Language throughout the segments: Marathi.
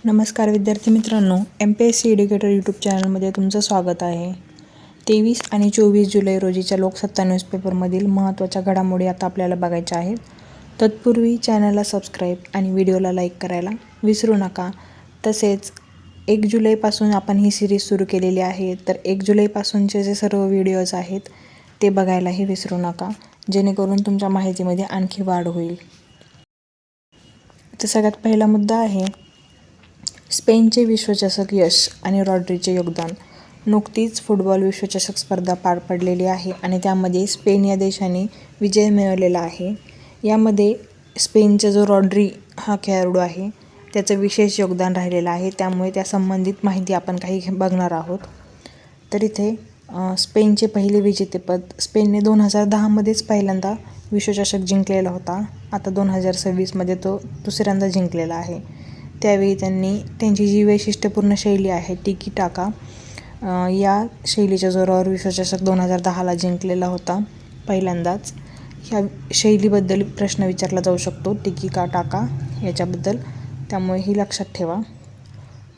नमस्कार विद्यार्थी मित्रांनो, MPSC एड्युकेटर यूट्यूब चॅनलमध्ये तुमचं स्वागत आहे. 23 आणि 24 जुलै रोजीच्या लोकसत्ता न्यूजपेपरमधील महत्त्वाच्या घडामोडी आता आपल्याला बघायच्या आहेत. तत्पूर्वी चॅनलला सबस्क्राईब आणि व्हिडिओला लाईक करायला विसरू नका. तसेच 1 जुलैपासून आपण ही सिरीज सुरू केलेली आहे, तर 1 जुलैपासूनचे जे सर्व व्हिडिओज आहेत ते बघायलाही विसरू नका, जेणेकरून तुमच्या माहितीमध्ये आणखी वाढ होईल. तर सगळ्यात पहिला मुद्दा आहे स्पेनचे विश्वचषक यश आणि रॉड्रीचे योगदान. नुकतीच फुटबॉल विश्वचषक स्पर्धा पार पडलेली आहे आणि त्यामध्ये स्पेन या देशाने विजय मिळवलेला आहे. यामध्ये स्पेनचा जो रॉड्री हा खेळाडू आहे त्याचं विशेष योगदान राहिलेलं आहे, त्यामुळे त्या संबंधित माहिती आपण काही बघणार आहोत. तर इथे स्पेनचे पहिले विजेतेपद स्पेनने 2010मध्येच पहिल्यांदा विश्वचषक जिंकलेला होता. आता 2026मध्ये तो दुसऱ्यांदा जिंकलेला आहे. त्यावेळी त्यांची जी वैशिष्ट्यपूर्ण शैली आहे टिकी टाका, या शैलीच्या जोरावर विश्वचषक 2010ला जिंकलेला होता पहिल्यांदाच. ह्या शैलीबद्दल प्रश्न विचारला जाऊ शकतो, टिकी का टाका याच्याबद्दल, त्यामुळे ही लक्षात ठेवा.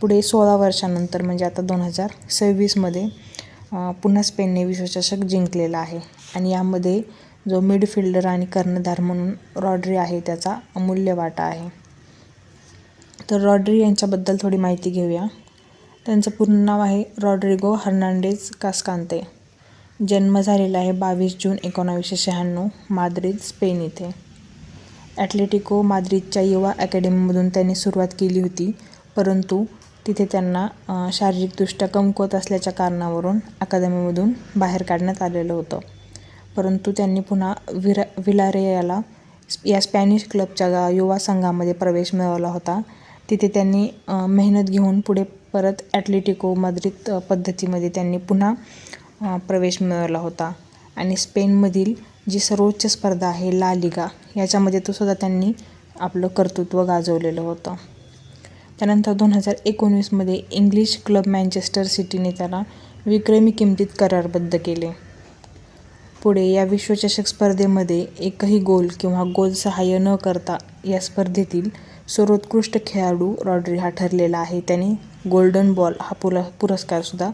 पुढे 16 वर्षानंतर म्हणजे आता 2026मध्ये पुन्हा स्पेनने विश्वचषक जिंकलेला आहे आणि यामध्ये जो मिडफिल्डर आणि कर्णधार म्हणून रॉड्री आहे त्याचा अमूल्य वाटा आहे. तर रॉड्री यांच्याबद्दल थोडी माहिती घेऊया. त्यांचं पूर्ण नाव आहे रॉड्रिगो हर्नांडेज कास्कान्ते. जन्म झालेला आहे 22 जून 1996 माद्रिद, स्पेन इथे. ॲटलेटिको माद्रिदच्या युवा अकॅडमीमधून त्यांनी सुरुवात केली होती, परंतु तिथे त्यांना शारीरिकदृष्ट्या कमकुवत असल्याच्या कारणावरून अकादमीमधून बाहेर काढण्यात आलेलं होतं. परंतु त्यांनी पुन्हा विलारियाला या स्पॅनिश क्लबच्या युवा संघामध्ये प्रवेश मिळवला होता. तिथे त्यांनी मेहनत घेऊन पुढे परत ॲटलेटिको माद्रिद पद्धतीमध्ये त्यांनी पुन्हा प्रवेश मिळवला होता आणि स्पेनमधील जी सर्वोच्च स्पर्धा आहे ला लिगा याच्यामध्ये तो सुद्धा त्यांनी आपलं कर्तृत्व गाजवलेलं होतं. त्यानंतर 2019मध्ये इंग्लिश क्लब मँचेस्टर सिटीने त्याला विक्रमी किमतीत करारबद्ध केले. पुढे या विश्वचषक स्पर्धेमध्ये एकही गोल किंवा गोल सहाय्य न करता या स्पर्धेतील सर्वोत्कृष्ट खेळाडू रॉड्री हा ठरलेला आहे. त्याने गोल्डन बॉल हा पुरस्कारसुद्धा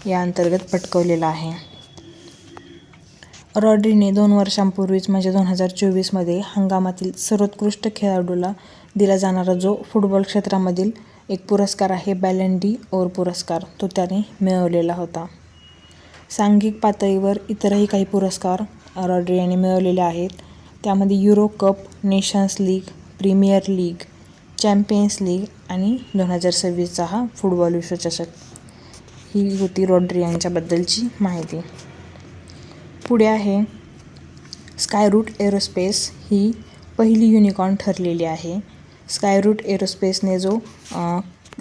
या अंतर्गत पटकावलेला आहे. रॉड्रीने 2 वर्षांपूर्वीच म्हणजे 2024मध्ये हंगामातील सर्वोत्कृष्ट खेळाडूला दिला जाणारा जो फुटबॉल क्षेत्रामधील एक पुरस्कार आहे बॅलन डी ओर पुरस्कार, तो त्याने मिळवलेला होता. सांघिक पातळीवर इतरही काही पुरस्कार रॉड्री यांनी मिळवलेले आहेत. त्यामध्ये euro cup, nations league, premier league, champions league आणि 2026चा हा फुटबॉल विश्वचषक. ही होती रॉड्री यांच्याबद्दलची माहिती. पुढे आहे स्कायरूट एरोस्पेस, ही पहिली युनिकॉर्न ठरलेली आहे. स्कायरूट एरोस्पेसने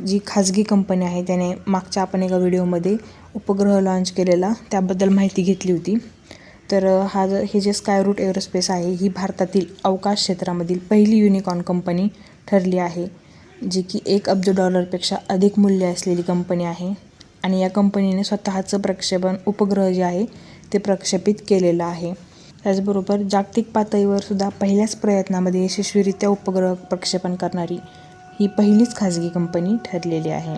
जी खाजगी कंपनी आहे त्याने मागच्या आपण एका व्हिडिओमध्ये उपग्रह लॉन्च केलेला त्याबद्दल माहिती घेतली होती. तर हे जे स्कायरूट एरोस्पेस आहे ही भारतातील अवकाश क्षेत्रामधील पहिली युनिकॉर्न कंपनी ठरली आहे, जी की $1 अब्ज अधिक मूल्य असलेली कंपनी आहे आणि या कंपनीने स्वतःचं प्रक्षेपण उपग्रह जे आहे ते प्रक्षेपित केलेलं आहे. त्याचबरोबर जागतिक पातळीवर सुद्धा पहिल्याच प्रयत्नामध्ये यशस्वीरित्या उपग्रह प्रक्षेपण करणारी ही पहिलीच खाजगी कंपनी ठरलेली आहे.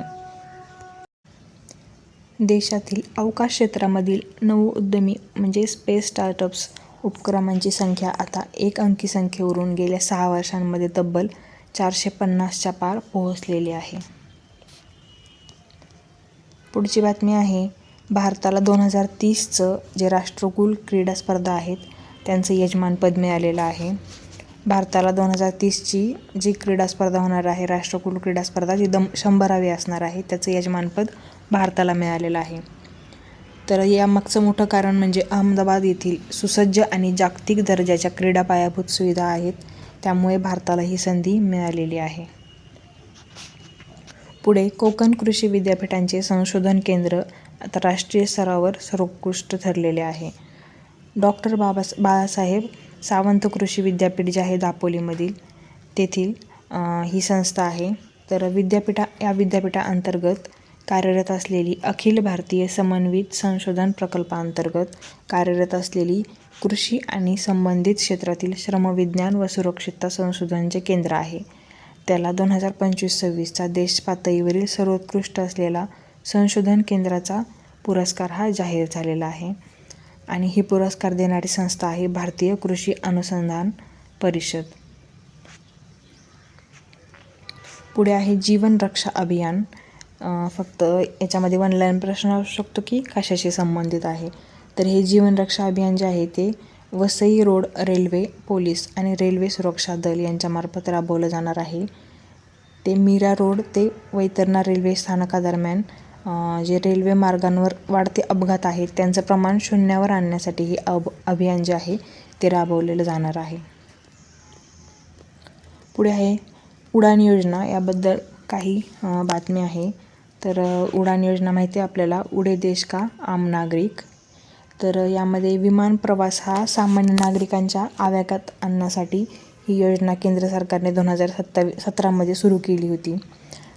देशातील अवकाश क्षेत्रामधील नवोद्यमी म्हणजे स्पेस स्टार्टअप्स उपक्रमांची संख्या आता 1 अंकी संख्येवरून गेल्या 6 वर्षांमध्ये तब्बल 450च्या पार पोहोचलेली आहे. पुढची बातमी आहे भारताला 2030चं जे राष्ट्रकुल क्रीडा स्पर्धा आहेत त्यांचं यजमानपद मिळालेलं आहे. भारताला 2030ची जी क्रीडा स्पर्धा होणार आहे, राष्ट्रकुल क्रीडा स्पर्धा, जी 100वी असणार आहे, त्याचं यजमानपद भारताला मिळालेलं आहे. तर यामागचं मोठं कारण म्हणजे अहमदाबाद येथील सुसज्ज आणि जागतिक दर्जाच्या क्रीडा पायाभूत सुविधा आहेत, त्यामुळे भारताला ही संधी मिळालेली आहे. पुढे कोकण कृषी विद्यापीठांचे संशोधन केंद्र आता राष्ट्रीय स्तरावर सर्वोत्कृष्ट ठरलेले आहे. डॉक्टर बाळासाहेब सावंत कृषी विद्यापीठ जे आहे दापोलीमधील, तेथील ही संस्था आहे. तर या विद्यापीठाअंतर्गत कार्यरत असलेली अखिल भारतीय समन्वित संशोधन प्रकल्पाअंतर्गत कार्यरत असलेली कृषी आणि संबंधित क्षेत्रातील श्रमविज्ञान व सुरक्षितता संशोधनाचे केंद्र आहे. त्याला 2025-26चा देश पातळीवरील सर्वोत्कृष्ट असलेला संशोधन केंद्राचा पुरस्कार हा जाहीर झालेला आहे. आणि ही पुरस्कार देणारी संस्था आहे भारतीय कृषी अनुसंधान परिषद. पुढे आहे जीवन रक्षा अभियान. फक्त याच्यामध्ये वन लाईन प्रश्न असू शकतो की कशाशी संबंधित आहे. तर हे जीवन रक्षा अभियान जे आहे ते वसई रोड रेल्वे पोलीस आणि रेल्वे सुरक्षा दल यांच्यामार्फत राबवलं जाणार आहे. ते मीरा रोड ते वैतरणा रेल्वे स्थानकादरम्यान जे रेल्वे मार्गांवर वाढते अपघात आहेत त्यांचं प्रमाण शून्यावर आणण्यासाठी हे अभियान जे आहे ते राबवलेलं जाणार आहे. पुढे आहे उडान योजना. याबद्दल काही बातमी आहे. तर उडान योजना माहिती आहे आपल्याला, उडे देश का आम नागरिक. तर यामध्ये विमान प्रवास हा सामान्य नागरिकांच्या आवाक्यात आणण्यासाठी ही योजना केंद्र सरकारने 2017मध्ये सुरू केली होती.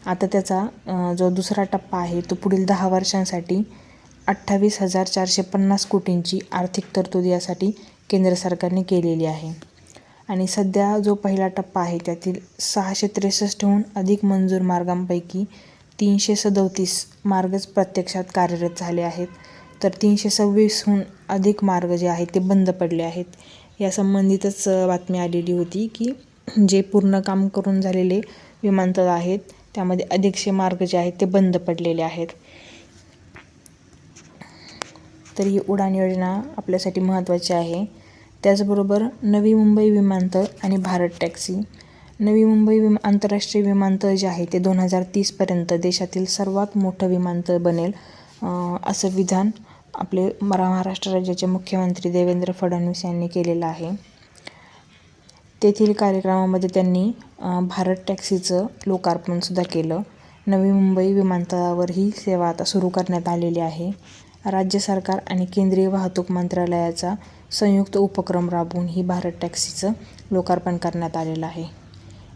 आता त्याचा जो दुसरा टप्पा आहे तो पुढील 10 वर्षांसाठी 28,450 कोटींची आर्थिक तरतूद यासाठी केंद्र सरकारने केलेली आहे. आणि सध्या जो पहिला टप्पा आहे त्यातील 663हून अधिक मंजूर मार्गांपैकी 337 मार्गच प्रत्यक्षात कार्यरत झाले आहेत. तर 326हून अधिक मार्ग जे आहेत ते बंद पडले आहेत. यासंबंधितच बातमी आलेली होती की जे पूर्ण काम करून झालेले विमानतळ आहेत त्यामध्ये अधिकचे मार्ग जे आहेत ते बंद पडलेले आहेत. तर ही उडान योजना आपल्यासाठी महत्त्वाची आहे. त्याचबरोबर नवी मुंबई विमानतळ आणि भारत टॅक्सी. नवी मुंबई आंतरराष्ट्रीय विमानतळ जे आहे ते 2030पर्यंत देशातील सर्वात मोठं विमानतळ बनेल असं विधान आपले महाराष्ट्र राज्याचे मुख्यमंत्री देवेंद्र फडणवीस यांनी केलेलं आहे. तेथील कार्यक्रमामध्ये त्यांनी भारत टॅक्सीचं लोकार्पणसुद्धा केलं. नवी मुंबई विमानतळावर ही सेवा आता सुरू करण्यात आलेली आहे. राज्य सरकार आणि केंद्रीय वाहतूक मंत्रालयाचा संयुक्त उपक्रम राबवून ही भारत टॅक्सीचं लोकार्पण करण्यात आलेलं आहे.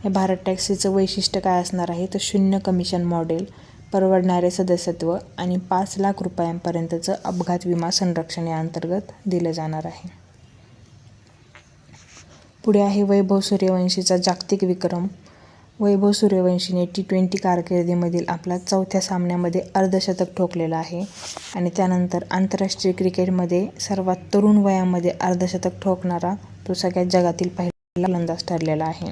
हे भारत टॅक्सीचं वैशिष्ट्य काय असणार आहे तर 0 कमिशन मॉडेल, परवडणारे सदस्यत्व आणि 5 लाख रुपयांपर्यंतचं अपघात विमा संरक्षण याअंतर्गत दिलं जाणार आहे. पुढे आहे वैभव सूर्यवंशीचा जागतिक विक्रम. वैभव सूर्यवंशीने T20 कारकिर्दीमधील आपला 4थ्या सामन्यामध्ये अर्धशतक ठोकलेलं आहे. आणि त्यानंतर आंतरराष्ट्रीय क्रिकेटमध्ये सर्वात तरुण वयामध्ये अर्धशतक ठोकणारा तो सगळ्यात जगातील पहिला फलंदाज ठरलेला आहे.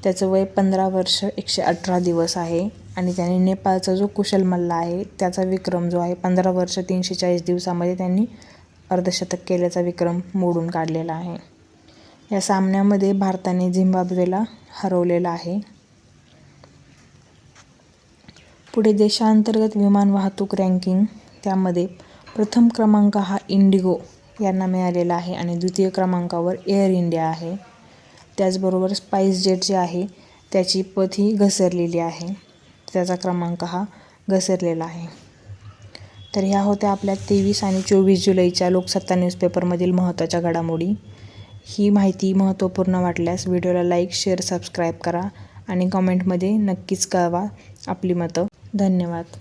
त्याचं वय 15 वर्ष 118 दिवस आहे. आणि त्याने नेपाळचा जो कुशल मल्ला आहे त्याचा विक्रम जो आहे 15 वर्ष 340 दिवसामध्ये त्यांनी अर्धशतक केल्याचा विक्रम मोडून काढलेला आहे. या सामन्यामध्ये भारताने झिम्बाब्वेला हरवलेलं आहे. पुढे देशांतर्गत विमान वाहतूक रँकिंग. त्यामध्ये प्रथम क्रमांक हा इंडिगो यांना मिळालेला आहे आणि द्वितीय क्रमांकावर एअर इंडिया आहे. त्याचबरोबर स्पाइस जेट जे आहे त्याची पत ही घसरलेली आहे. त्याचा क्रमांक हा घसरलेला आहे. तर ह्या होत्या आपल्या 23 आणि 24 जुलैच्या लोकसत्ता न्यूजपेपरमधील महत्त्वाच्या घडामोडी. ही माहिती महत्त्वपूर्ण वाटल्यास व्हिडिओला लाईक, शेअर, सबस्क्राईब करा आणि कमेंटमध्ये नक्कीच कळवा आपली मतं. धन्यवाद.